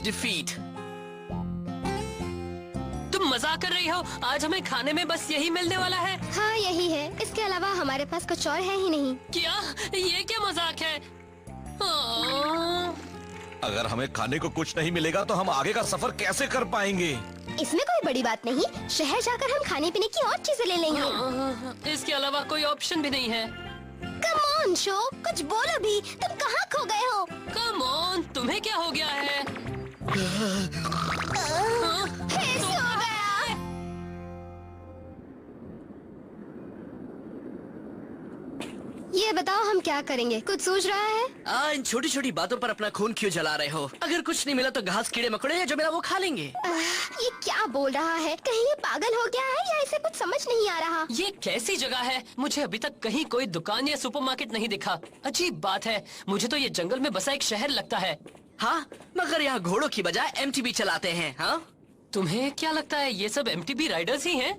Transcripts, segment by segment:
Defeat. तुम मजाक कर रही हो? आज हमें खाने में बस यही मिलने वाला है? हाँ यही है, इसके अलावा हमारे पास कुछ और है ही नहीं। क्या? ये क्या मजाक है? अगर हमें खाने को कुछ नहीं मिलेगा तो हम आगे का सफर कैसे कर पाएंगे? इसमें कोई बड़ी बात नहीं, शहर जाकर हम खाने पीने की और चीजें ले लेंगे। इसके अलावा कोई ऑप्शन भी नहीं है। कम ऑन शो, कुछ बोलो भी, तुम कहाँ खो गए हो? कम ऑन, तुम्हें क्या हो गया है? फिर सो गया। ये बताओ हम क्या करेंगे, कुछ सोच रहा है? इन छोटी छोटी बातों पर अपना खून क्यों जला रहे हो? अगर कुछ नहीं मिला तो घास कीड़े मकोड़े हैं जो मेरा वो खा लेंगे। ये क्या बोल रहा है? कहीं ये पागल हो गया है या इसे कुछ समझ नहीं आ रहा? ये कैसी जगह है? मुझे अभी तक कहीं कोई दुकान या सुपरमार्केट नहीं दिखा। अजीब बात है, मुझे तो ये जंगल में बसा एक शहर लगता है। हाँ, मगर यहाँ घोड़ों की बजाय एमटीबी चलाते हैं। हाँ, तुम्हें क्या लगता है ये सब एमटीबी राइडर्स ही हैं?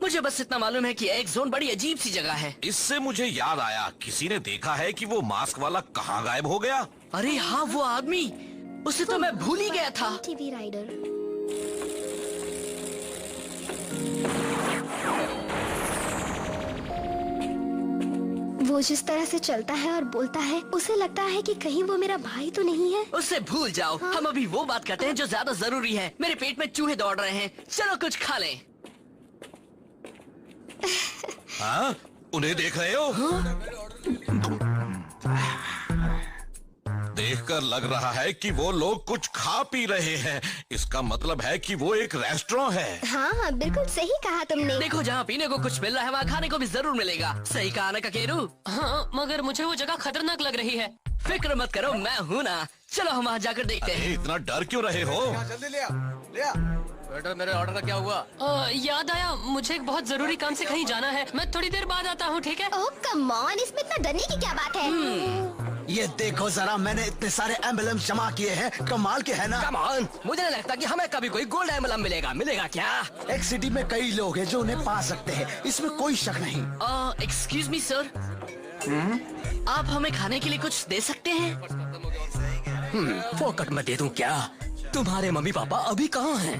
मुझे बस इतना मालूम है कि एक जोन बड़ी अजीब सी जगह है। इससे मुझे याद आया, किसी ने देखा है कि वो मास्क वाला कहाँ गायब हो गया? अरे हाँ, वो आदमी, उसे तो मैं भूल ही गया था। TV rider. वो जिस तरह से चलता है और बोलता है, उसे लगता है कि कहीं वो मेरा भाई तो नहीं है। उससे भूल जाओ। हाँ? हम अभी वो बात करते हैं जो ज्यादा जरूरी है। मेरे पेट में चूहे दौड़ रहे हैं, चलो कुछ खा लें। हाँ? उन्हें देख रहे हो? देखकर लग रहा है कि वो लोग कुछ खा पी रहे हैं। इसका मतलब है कि वो एक रेस्टोरेंट है। हाँ बिल्कुल सही कहा तुमने। देखो, जहाँ पीने को कुछ मिल रहा है वहाँ खाने को भी जरूर मिलेगा। सही कहा ना ककेरू? हाँ, मगर मुझे वो जगह खतरनाक लग रही है। फिक्र मत करो, मैं हूँ ना। चलो हम वहाँ जाकर देखते हैं। इतना डर क्यों रहे हो? जल्दी ले आ। बेटा, मेरे ऑर्डर का क्या हुआ? याद आया, मुझे एक बहुत जरूरी काम से कहीं जाना है। मैं थोड़ी देर बाद आता हूँ, ठीक है? ओह कम ऑन, इसमें इतना डरने की क्या बात है? ये देखो जरा, मैंने इतने सारे एम्बुलेंस जमा किए हैं, कमाल के है ना? कम ऑन, मुझे नहीं लगता कि हमें कभी कोई गोल्ड एम्बलम मिलेगा। मिलेगा क्या? एक सिटी में कई लोग हैं जो उन्हें पा सकते हैं, इसमें कोई शक नहीं। एक्सक्यूज मी सर, आप हमें खाने के लिए कुछ दे सकते हैं? फोकट में दे दूं क्या? तुम्हारे मम्मी पापा अभी कहाँ हैं?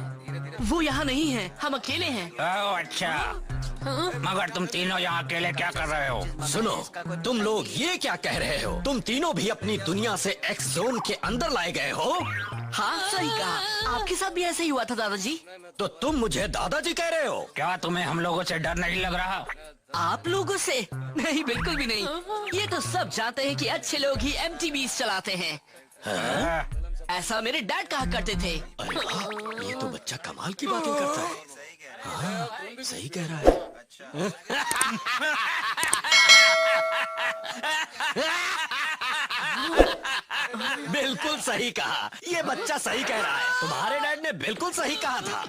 वो यहाँ नहीं है, हम अकेले हैं। ओह अच्छा, मगर तुम तीनों यहाँ अकेले क्या कर रहे हो? सुनो, तुम लोग ये क्या कह रहे हो? तुम तीनों भी अपनी दुनिया से एक्स जोन के अंदर लाए गए हो? हाँ सही कहा, आपके साथ भी ऐसे ही हुआ था दादाजी। तो तुम मुझे दादाजी कह रहे हो? क्या तुम्हें हम लोगों से डर नहीं लग रहा? आप लोगों से? नहीं, बिल्कुल भी नहीं। ये तो सब जानते हैं कि अच्छे लोग ही एमटीबीज चलाते हैं। ऐसा मेरे डैड कहा करते थे। अरे वाह, ये तो बच्चा कमाल की बातें करता है। हाँ, सही कह रहा है। बिल्कुल सही कहा, ये बच्चा सही कह रहा है। तुम्हारे डैड ने बिल्कुल सही कहा था।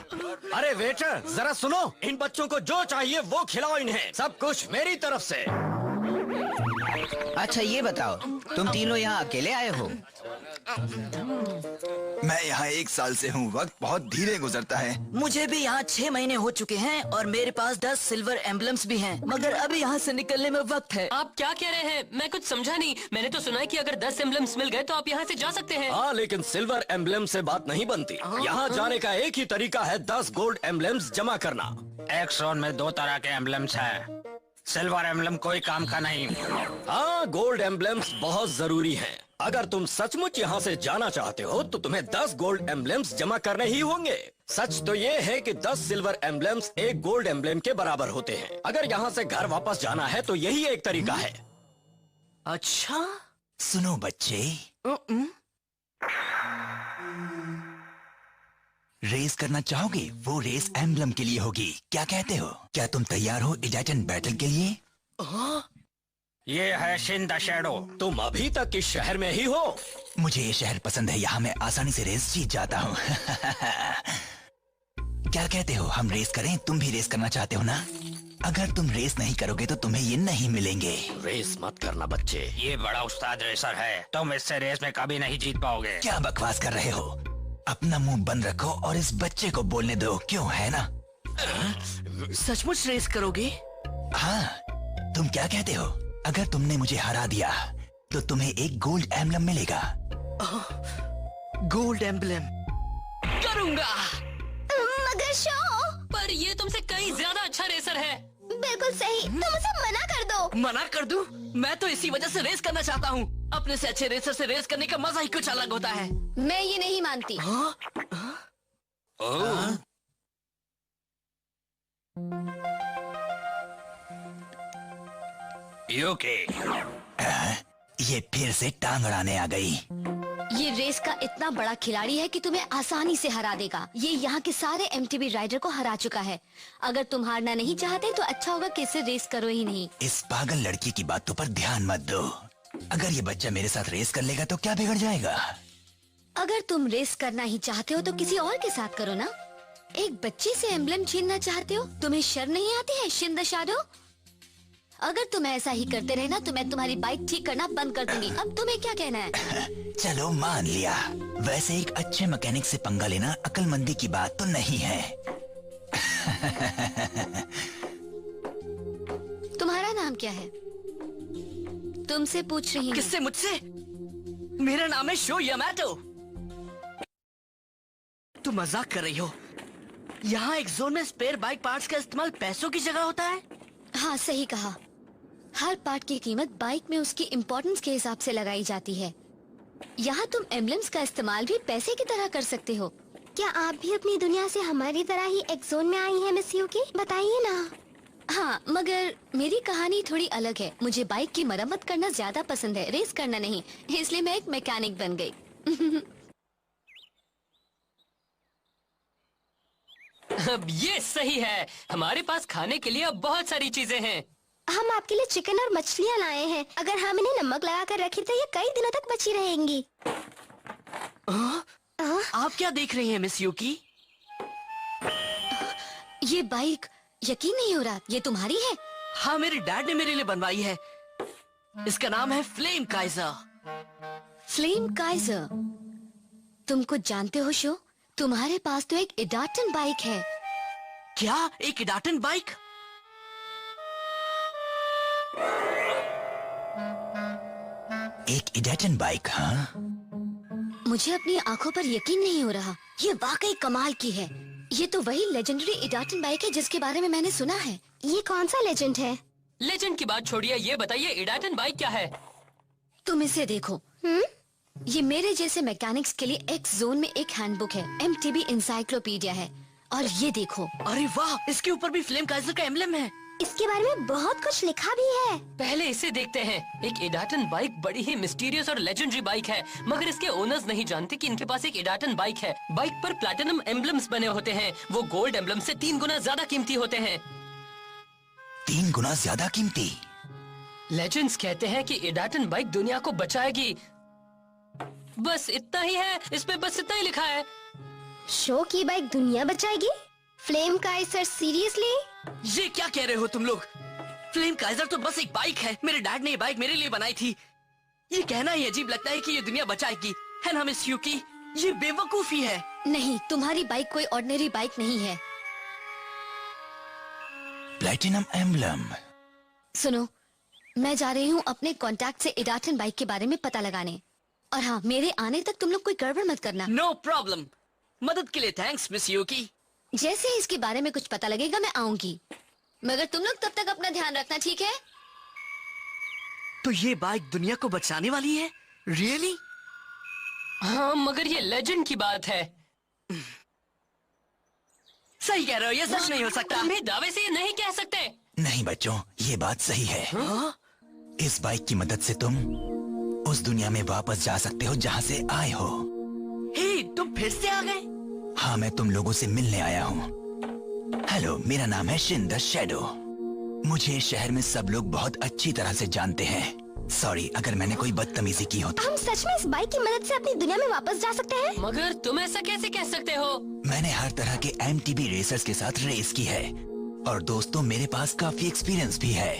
अरे वेटर, जरा सुनो, इन बच्चों को जो चाहिए वो खिलाओ इन्हें। सब कुछ मेरी तरफ से। अच्छा ये बताओ, तुम तीनों यहाँ अकेले आए हो? मैं यहाँ 1 साल से हूँ, वक्त बहुत धीरे गुजरता है। मुझे भी यहाँ 6 महीने हो चुके हैं और मेरे पास 10 सिल्वर एम्बलम्स भी हैं, मगर अभी यहाँ से निकलने में वक्त है। आप क्या कह रहे हैं? मैं कुछ समझा नहीं। मैंने तो सुना है कि अगर 10 एम्बलम्स मिल गए तो आप यहाँ से जा सकते हैं। हाँ, लेकिन सिल्वर एम्बलम से बात नहीं बनती। यहाँ जाने का एक ही तरीका है, 10 गोल्ड एम्बलम्स जमा करना। एक जोन में 2 तरह के एम्बलम्स हैं। सिल्वर एम्बलम कोई काम का नहीं। हाँ, गोल्ड एम्बलम्स बहुत जरूरी हैं। अगर तुम सचमुच यहाँ से जाना चाहते हो तो तुम्हें 10 गोल्ड एम्बलम्स जमा करने ही होंगे। सच तो ये है कि 10 सिल्वर एम्बलम्स एक गोल्ड एम्बलम के बराबर होते हैं। अगर यहाँ से घर वापस जाना है तो यही एक तरीका है। अच्छा, सुनो बच्चे, रेस करना चाहोगे? वो रेस एम्बलम के लिए होगी, क्या कहते हो? क्या तुम तैयार हो इजाटन बैटल के लिए? ये है शिन द शैडो। तुम अभी तक इस शहर में ही हो? मुझे ये शहर पसंद है, यहाँ मैं आसानी से रेस जीत जाता हूँ। क्या कहते हो, हम रेस करें? तुम भी रेस करना चाहते हो ना? अगर तुम रेस नहीं करोगे तो तुम्हें ये नहीं मिलेंगे। रेस मत करना बच्चे। ये बड़ा उस्ताद रेसर है, तुम इससे रेस में कभी नहीं जीत पाओगे। क्या बकवास कर रहे हो? अपना मुंह बंद रखो और इस बच्चे को बोलने दो, क्यों है ना? सचमुच रेस करोगे? हाँ, तुम क्या कहते हो? अगर तुमने मुझे हरा दिया तो तुम्हें एक गोल्ड एम्बलम मिलेगा। गोल्ड एम्बलम करूंगा। मगर शो, पर ये तुमसे कहीं ज्यादा अच्छा रेसर है। बिल्कुल सही, तुम उसे मना कर दो। मना कर दूं? मैं तो इसी वजह से रेस करना चाहता हूँ। अपने से अच्छे रेसर से रेस करने का मजा ही कुछ अलग होता है। मैं ये नहीं मानती। यूकी, ये फिर से टांग अड़ाने आ गई। ये रेस का इतना बड़ा खिलाड़ी है कि तुम्हें आसानी से हरा देगा। ये यहाँ के सारे एमटीबी राइडर को हरा चुका है। अगर तुम हारना नहीं चाहते तो अच्छा होगा कि इसे रेस करो ही नहीं। इस पागल लड़की की बातों पर ध्यान मत दो। अगर ये बच्चा मेरे साथ रेस कर लेगा तो क्या बिगड़ जाएगा? अगर तुम रेस करना ही चाहते हो तो किसी और के साथ करो ना। एक बच्ची से एम्बलम छीनना चाहते हो? तुम्हें शर्म नहीं आती है शिन द शैडो? अगर तुम ऐसा ही करते रहे ना तो मैं तुम्हारी बाइक ठीक करना बंद कर दूंगी। अब तुम्हें क्या कहना है? चलो मान लिया। वैसे एक अच्छे मैकेनिक से पंगा लेना अक्लमंदी की बात तो नहीं है। तुम्हारा नाम क्या है? तुमसे पूछ रही हूँ। किससे? मुझसे? मेरा नाम है शो यामाटो। तुम मजाक कर रही हो? यहाँ एक जोन में स्पेयर बाइक पार्ट्स का इस्तेमाल पैसों की जगह होता है। हाँ सही कहा। हर पार्ट की कीमत बाइक में उसकी इम्पोर्टेंस के हिसाब से लगाई जाती है। यहाँ तुम एम्बलम्स का इस्तेमाल भी पैसे की तरह कर सकते हो। क्या आप भी अपनी दुनिया से हमारी तरह ही एक जोन में आई हैं मिस यूकी? बताइए ना। हाँ, मगर मेरी कहानी थोड़ी अलग है। मुझे बाइक की मरम्मत करना ज्यादा पसंद है, रेस करना नहीं। इसलिए मैं एक मैकेनिक बन गई। अब ये सही है। हमारे पास खाने के लिए अब बहुत सारी चीजें हैं। हम आपके लिए चिकन और मछलियाँ लाए हैं। अगर हम इन्हें नमक लगा कर रखें तो ये कई दिनों तक बची रहेंगी। आप क्या देख रही हैं मिस यूकी? ये बाइक यकीन नहीं हो रहा, ये तुम्हारी है? हाँ, मेरे डैड ने मेरे लिए बनवाई है। इसका नाम है फ्लेम काइजर। Flame Kaizer? तुम कुछ जानते हो शो? तुम्हारे पास तो एक इडाटन बाइक है। क्या? एक इडाटन बाइक? एक इडाटन बाइक? हाँ, मुझे अपनी आंखों पर यकीन नहीं हो रहा। ये वाकई कमाल की है। ये तो वही लेजेंडरी इडाटन बाइक है जिसके बारे में मैंने सुना है। ये कौन सा लेजेंड है? लेजेंड की बात छोड़िए, ये बताइए इडाटन बाइक क्या है? तुम इसे देखो। ये मेरे जैसे मैकेनिक्स के लिए एक्स जोन में एक हैंडबुक है। एमटीबी इंसाइक्लोपीडिया है। और ये देखो। अरे वाह, इसके ऊपर भी फ्लेम काइजर का एम्बलम है। इसके बारे में बहुत कुछ लिखा भी है। पहले इसे देखते हैं। एक इडाटन बाइक बड़ी ही मिस्टीरियस और लेजेंडरी बाइक है, मगर इसके ओनर्स नहीं जानते कि इनके पास एक इडाटन बाइक है। बाइक पर प्लैटिनम एम्बलम्स बने होते हैं। वो गोल्ड एम्बलम से 3 गुना ज्यादा कीमती होते हैं। 3 गुना ज्यादा कीमती? लेजेंड्स कहते हैं कि इडाटन बाइक दुनिया को बचाएगी। बस इतना ही है, इस पे बस इतना ही लिखा है। शो की बाइक दुनिया बचाएगी? Flame Kaizer seriously? ये क्या कह रहे हो तुम लोग? फ्लेम काइजर तो बस एक बाइक है। मेरे डैड ने ये बाइक मेरे लिए बनाई थी। ये कहना ही अजीब लगता है कि ये दुनिया बचाएगी, है ना मिस यूकी? ये बेवकूफी है। नहीं, तुम्हारी बाइक कोई ऑर्डिनरी बाइक नहीं है। Platinum emblem? सुनो, मैं जा रही हूँ अपने कांटेक्ट से इडाटन बाइक के बारे में पता लगाने। और हाँ, मेरे आने तक तुम लोग कोई गड़बड़ मत करना। No problem. मदद के लिए थैंक्स मिस यूकी। जैसे ही इसके बारे में कुछ पता लगेगा मैं आऊंगी। मगर तुम लोग तब तक अपना ध्यान रखना, ठीक है? तो ये बाइक दुनिया को बचाने वाली है? रियली? हाँ, मगर ये लेजेंड की बात है। सही कह रहे हो, ये सच नहीं हो सकता। हम भी दावे से ये नहीं कह सकते। नहीं बच्चों, ये बात सही है। इस बाइक की मदद से तुम उस दुनिया में वापस जा सकते हो जहाँ से आए हो। हे, तुम फिर से आ गए? हाँ, मैं तुम लोगों से मिलने आया हूँ। हेलो, मेरा नाम है शिन द शैडो। मुझे शहर में सब लोग बहुत अच्छी तरह से जानते हैं। सॉरी अगर मैंने कोई बदतमीजी की हो तो। हम सच में इस बाइक की मदद से अपनी दुनिया में वापस जा सकते हैं? मगर तुम ऐसा कैसे कह सकते हो? मैंने हर तरह के एमटीबी रेसर्स के साथ रेस की है और दोस्तों मेरे पास काफी एक्सपीरियंस भी है।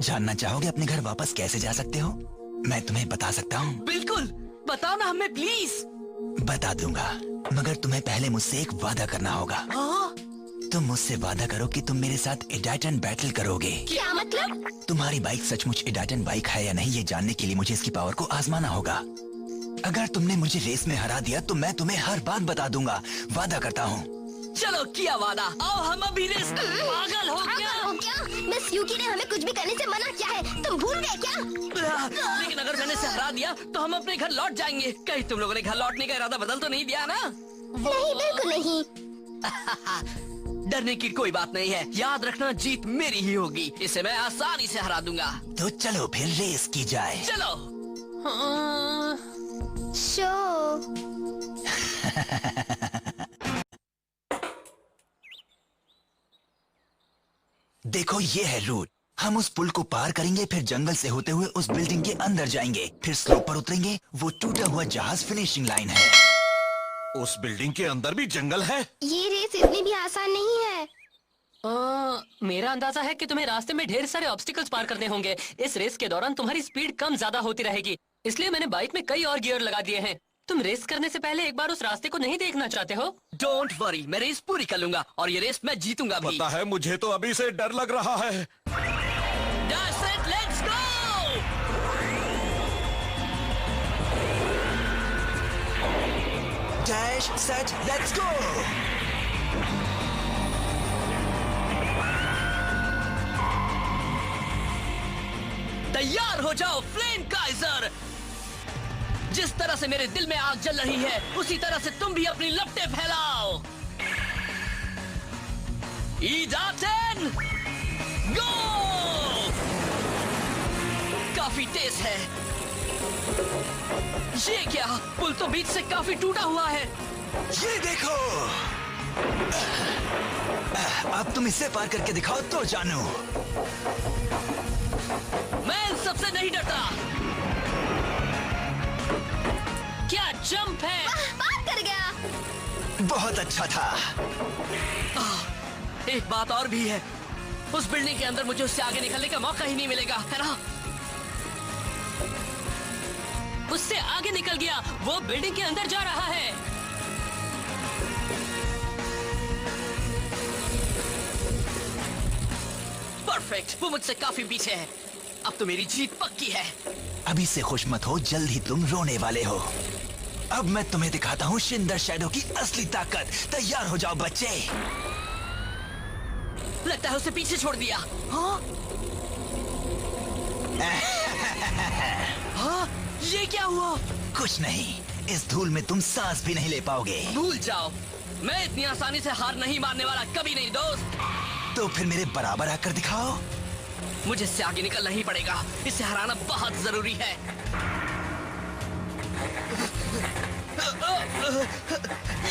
जानना चाहोगे अपने घर वापस कैसे जा सकते हो? मैं तुम्हें बता सकता हूँ। बिल्कुल, बताओ ना हमें प्लीज। बता दूंगा, मगर तुम्हें पहले मुझसे एक वादा करना होगा। तुम मुझसे वादा करो कि तुम मेरे साथ इडाटन बैटल करोगे। क्या मतलब? तुम्हारी बाइक सचमुच इडाटन बाइक है या नहीं ये जानने के लिए मुझे इसकी पावर को आजमाना होगा। अगर तुमने मुझे रेस में हरा दिया तो मैं तुम्हें हर बात बता दूंगा, वादा करता हूँ। चलो किया वादा, आओ हम अभी रेस। पागल हो पागल क्या? हो क्या? मिस यूकी ने हमें कुछ भी करने से मना किया है, तुम भूल गए क्या? लेकिन अगर मैंने इसे हरा दिया तो हम अपने घर लौट जाएंगे। कहीं तुम लोगों ने घर लौटने का इरादा बदल तो नहीं दिया ना? नहीं, बिल्कुल नहीं। डरने की कोई बात नहीं है, याद रखना जीत मेरी ही होगी। इसे मैं आसानी से हरा दूंगा। तो चलो फिर रेस की जाए। चलो। हाँ, शो। देखो ये है रूट। हम उस पुल को पार करेंगे, फिर जंगल से होते हुए उस बिल्डिंग के अंदर जाएंगे, फिर स्लोप पर उतरेंगे। वो टूटा हुआ जहाज फिनिशिंग लाइन है। उस बिल्डिंग के अंदर भी जंगल है? ये रेस इतनी भी आसान नहीं है। मेरा अंदाजा है कि तुम्हें रास्ते में ढेर सारे ऑब्स्टिकल्स पार करने होंगे। इस रेस के दौरान तुम्हारी स्पीड कम ज्यादा होती रहेगी, इसलिए मैंने बाइक में कई और गियर लगा दिए हैं। तुम रेस करने से पहले एक बार उस रास्ते को नहीं देखना चाहते हो? डोंट वरी, मैं रेस पूरी कर लूंगा और ये रेस मैं जीतूंगा भी। पता है, मुझे तो अभी से डर लग रहा है। That's it, let's go! Dash set let's go. तैयार हो जाओ फ्लेम काइजर। जिस तरह से मेरे दिल में आग जल रही है, उसी तरह से तुम भी अपनी लपटें फैलाओ। ईडाटन गो! काफी तेज है। ये क्या? पुल तो बीच से काफी टूटा हुआ है। ये देखो, अब तुम इसे पार करके दिखाओ तो जानू। मैं इन सबसे नहीं डरता। क्या जंप है! पार कर गया। बहुत अच्छा था। एक बात और भी है, उस बिल्डिंग के अंदर मुझे उससे आगे निकलने का मौका ही नहीं मिलेगा, है ना? उससे आगे निकल गया, वो बिल्डिंग के अंदर जा रहा है। परफेक्ट, वो मुझसे काफी पीछे है। अब तो मेरी जीत पक्की है। अभी से खुश मत हो, जल्द ही तुम रोने वाले हो। अब मैं तुम्हें दिखाता हूँ शिंदर शैडो की असली ताकत। तैयार हो जाओ बच्चे। लगता है उसे पीछे छोड़ दिया। हाँ? हाँ? ये क्या हुआ? कुछ नहीं, इस धूल में तुम सांस भी नहीं ले पाओगे। भूल जाओ, मैं इतनी आसानी से हार नहीं मानने वाला, कभी नहीं दोस्त। तो फिर मेरे बराबर आकर दिखाओ। मुझे इससे आगे निकलना ही पड़ेगा, इसे हराना बहुत जरूरी है।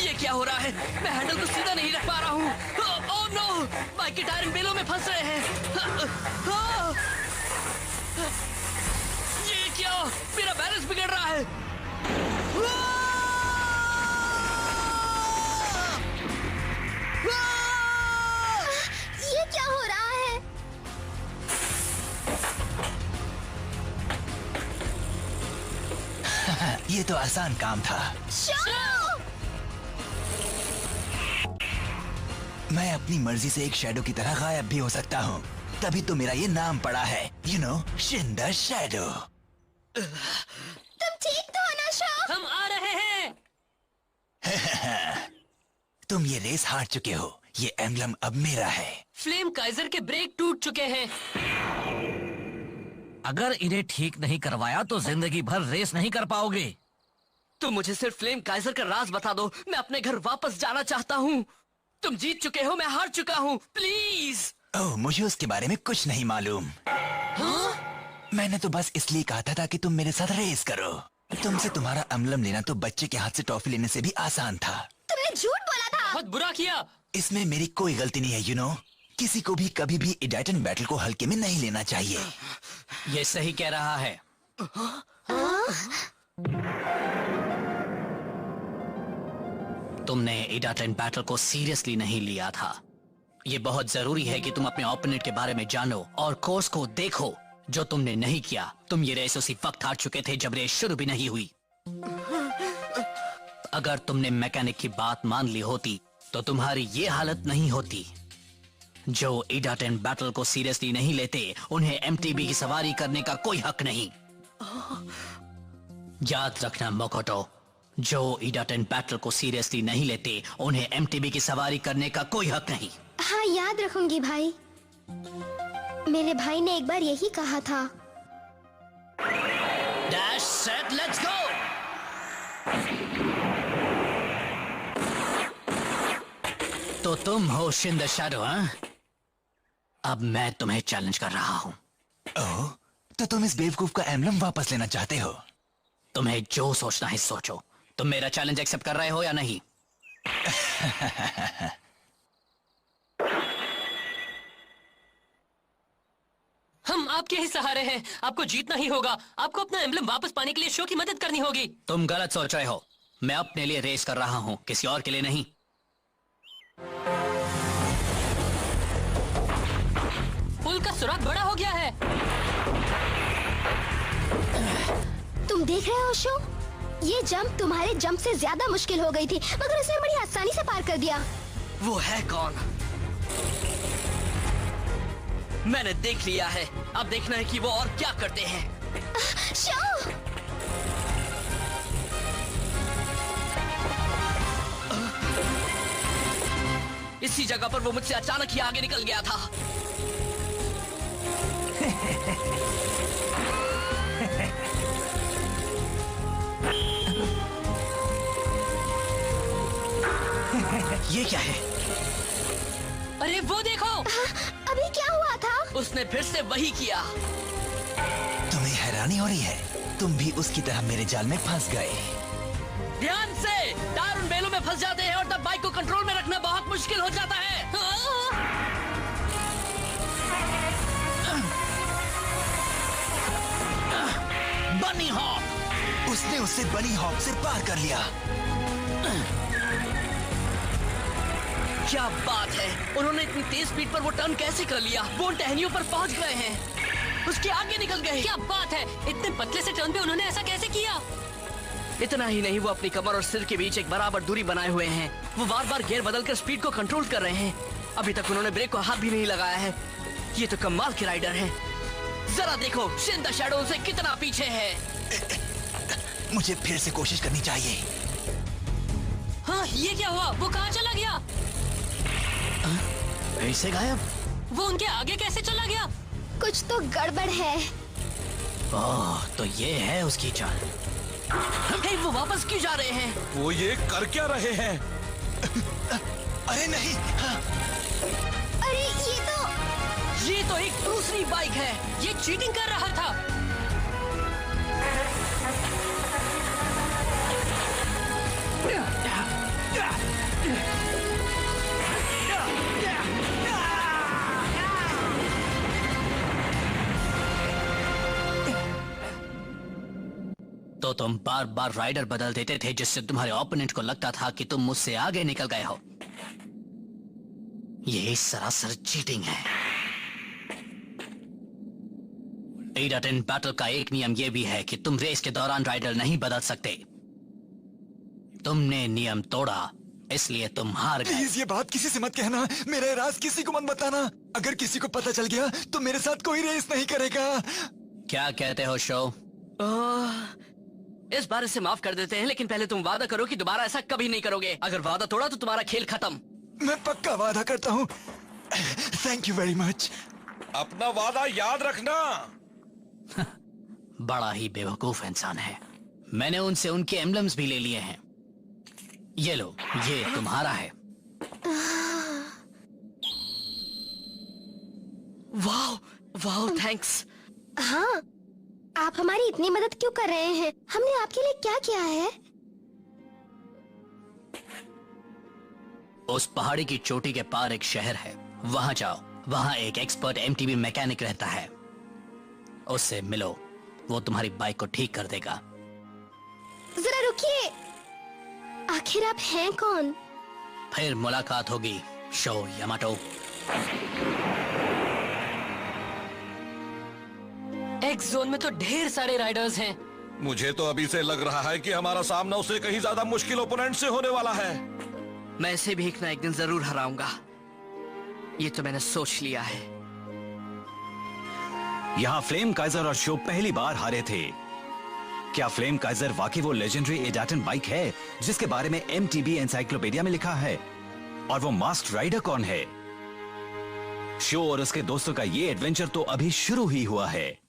ये क्या हो रहा है? मैं हैंडल को सीधा नहीं रख पा रहा हूँ। ओह नो, बाइक के टायर बेलों में फंस रहे हैं। ये क्या? मेरा बैलेंस बिगड़ रहा है। ये क्या हो रहा है? ये तो आसान काम था। मैं अपनी मर्जी से एक शैडो की तरह गायब भी हो सकता हूँ, तभी तो मेरा ये नाम पड़ा है, यू नो, शिंदर शैडो। तुम ठीक तो हो ना शो? हम आ रहे हैं। तुम ये रेस हार चुके हो, ये एम्बलम अब मेरा है। फ्लेम काइजर के ब्रेक टूट चुके हैं। अगर इन्हें ठीक नहीं करवाया तो जिंदगी भर रेस नहीं कर पाओगे। तुम मुझे सिर्फ फ्लेम काइजर का राज बता दो, मैं अपने घर वापस जाना चाहता हूँ। तुम जीत चुके हो, मैं हार चुका हूँ, प्लीज। ओह, मुझे उसके बारे में कुछ नहीं मालूम। मैंने तो बस इसलिए कहा था ताकि तुम मेरे साथ रेस करो। तुमसे तुम्हारा अम्लम लेना तो बच्चे के हाथ से टॉफी लेने से भी आसान था। तुमने झूठ बोला था। बहुत बुरा किया। इसमें मेरी कोई गलती नहीं है, यू नो। किसी को भी कभी भी इडाटन बैटल को हल्के में नहीं लेना चाहिए। ये सही कह रहा है। तुमने इडाटन बैटल को सीरियसली नहीं लिया था। ये बहुत जरूरी है कि तुम अपने ओपोनेंट के बारे में जानो और कोर्स को देखो, जो तुमने नहीं किया। तुम ये रेस उसी वक्त हार चुके थे जब रेस शुरू भी नहीं हुई। अगर तुमने मैकेनिक की बात मान ली होती तो तुम्हारी ये हालत नहीं होती। जो इडाटन बैटल को सीरियसली नहीं लेते, उन्हें एमटीबी की सवारी करने का कोई हक नहीं। याद रखना मोकोटो, जो ईडाटन बैटल को सीरियसली नहीं लेते उन्हें एमटीबी की सवारी करने का कोई हक नहीं। हाँ, याद रखूंगी भाई। मेरे भाई ने एक बार यही कहा था। Dash set let's go. तो तुम हो शिंद शैडो, हाँ? अब मैं तुम्हें चैलेंज कर रहा हूँ। ओह, तो तुम इस बेवकूफ का एम्बलम वापस लेना चाहते हो? तुम्हें जो सोचना है सोचो। तुम मेरा चैलेंज एक्सेप्ट कर रहे हो या नहीं? हम आपके ही सहारे हैं। आपको जीतना ही होगा। आपको अपना एम्बलम वापस पाने के लिए शो की मदद करनी होगी। तुम गलत सोच रहे हो। मैं अपने लिए रेस कर रहा हूँ, किसी और के लिए नहीं। पुल का सुराग बड़ा हो गया है। तुम देख रहे हो शो? ये जंप तुम्हारे जंप से ज्यादा मुश्किल हो गई थी, मगर उसने बड़ी आसानी से पार कर दिया। वो है कौन? मैंने देख लिया है। अब देखना है कि वो और क्या करते हैं। शो! इसी जगह पर वो मुझसे अचानक ही आगे निकल गया था। ये क्या है? अरे वो देखो। अभी क्या हुआ था? उसने फिर से वही किया। तुम्हें हैरानी हो रही है? तुम भी उसकी तरह मेरे जाल में फंस गए। ध्यान से, टायर उन बेलों में फंस जाते हैं और तब बाइक को कंट्रोल में रखना बहुत मुश्किल हो जाता है। बनी हॉप! उसने उससे बनी हॉप से पार कर लिया। क्या बात है! उन्होंने इतनी तेज स्पीड पर वो टर्न कैसे कर लिया? वो उन टहनियों पर पहुंच गए हैं। उसके आगे निकल गए। क्या बात है! इतने पतले से टर्न पे उन्होंने ऐसा कैसे किया? इतना ही नहीं, वो अपनी कमर और सिर के बीच एक बराबर दूरी बनाए हुए हैं। वो बार बार गियर बदलकर स्पीड को कंट्रोल कर रहे हैं। अभी तक उन्होंने ब्रेक को हाथ भी नहीं लगाया है। ये तो कमाल के राइडर हैं। जरा देखो, शिन द शैडो से कितना पीछे है। मुझे फिर से कोशिश करनी चाहिए। हाँ, ये क्या हुआ? वो कहाँ चला गया? ऐसे गायब? वो उनके आगे कैसे चला गया? कुछ तो गड़बड़ है। ओह, तो ये है उसकी चाल। हे, वो वापस क्यों जा रहे हैं? वो ये कर क्या रहे हैं? अरे नहीं! हाँ। अरे ये तो एक दूसरी बाइक है। ये चीटिंग कर रहा था। तो तुम बार बार राइडर बदल देते थे, जिससे तुम्हारे ओपोनेंट को लगता था कि तुम मुझसे आगे निकल गए हो। ये सरासर चीटिंग है। ईडाटन बैटल का एक नियम यह भी है कि तुम रेस के दौरान राइडर नहीं बदल सकते। तुमने नियम तोड़ा, इसलिए तुम हार गए। प्लीज ये बात किसी से मत कहना। मेरा राज किसी को मत बताना। अगर किसी को पता चल गया तो मेरे साथ कोई रेस नहीं करेगा। क्या कहते हो शो? इस बार इसे माफ कर देते हैं, लेकिन पहले तुम वादा करो कि दोबारा ऐसा कभी नहीं करोगे। अगर वादा तोड़ा तो तुम्हारा खेल खत्म। मैं पक्का वादा करता हूँ। Thank you very much. अपना वादा याद रखना। बड़ा ही बेवकूफ इंसान है। मैंने उनसे उनके एम्बलम्स भी ले लिए हैं। ये लो, ये तुम्हारा है। वाह वाह, थैंक्स। हाँ, आप हमारी इतनी मदद क्यों कर रहे हैं? हमने आपके लिए क्या किया है? उस पहाड़ी की चोटी के पार एक शहर है, वहां जाओ। वहां एक एक्सपर्ट एमटीबी मैकेनिक रहता है, उससे मिलो। वो तुम्हारी बाइक को ठीक कर देगा। जरा रुकिए, आखिर आप हैं कौन? फिर मुलाकात होगी शो यामाटो। एक्स जोन में तो ढेर सारे राइडर्स हैं। मुझे तो अभी से लग रहा है कि हमारा सामना उससे कहीं ज्यादा मुश्किल ओपोनेंट से होने वाला है। मैं इसे भी एक ना एक दिन जरूर हराऊंगा। ये तो मैंने सोच लिया है। यहाँ फ्लेम काइजर और शो पहली बार हारे थे। क्या फ्लेम काइजर वाकई वो लेजेंडरी एडाटन बाइक है जिसके बारे में MTB एनसाइक्लोपीडिया में लिखा है? और वो मास्क राइडर कौन है? शो और उसके दोस्तों का ये एडवेंचर तो अभी शुरू ही हुआ है।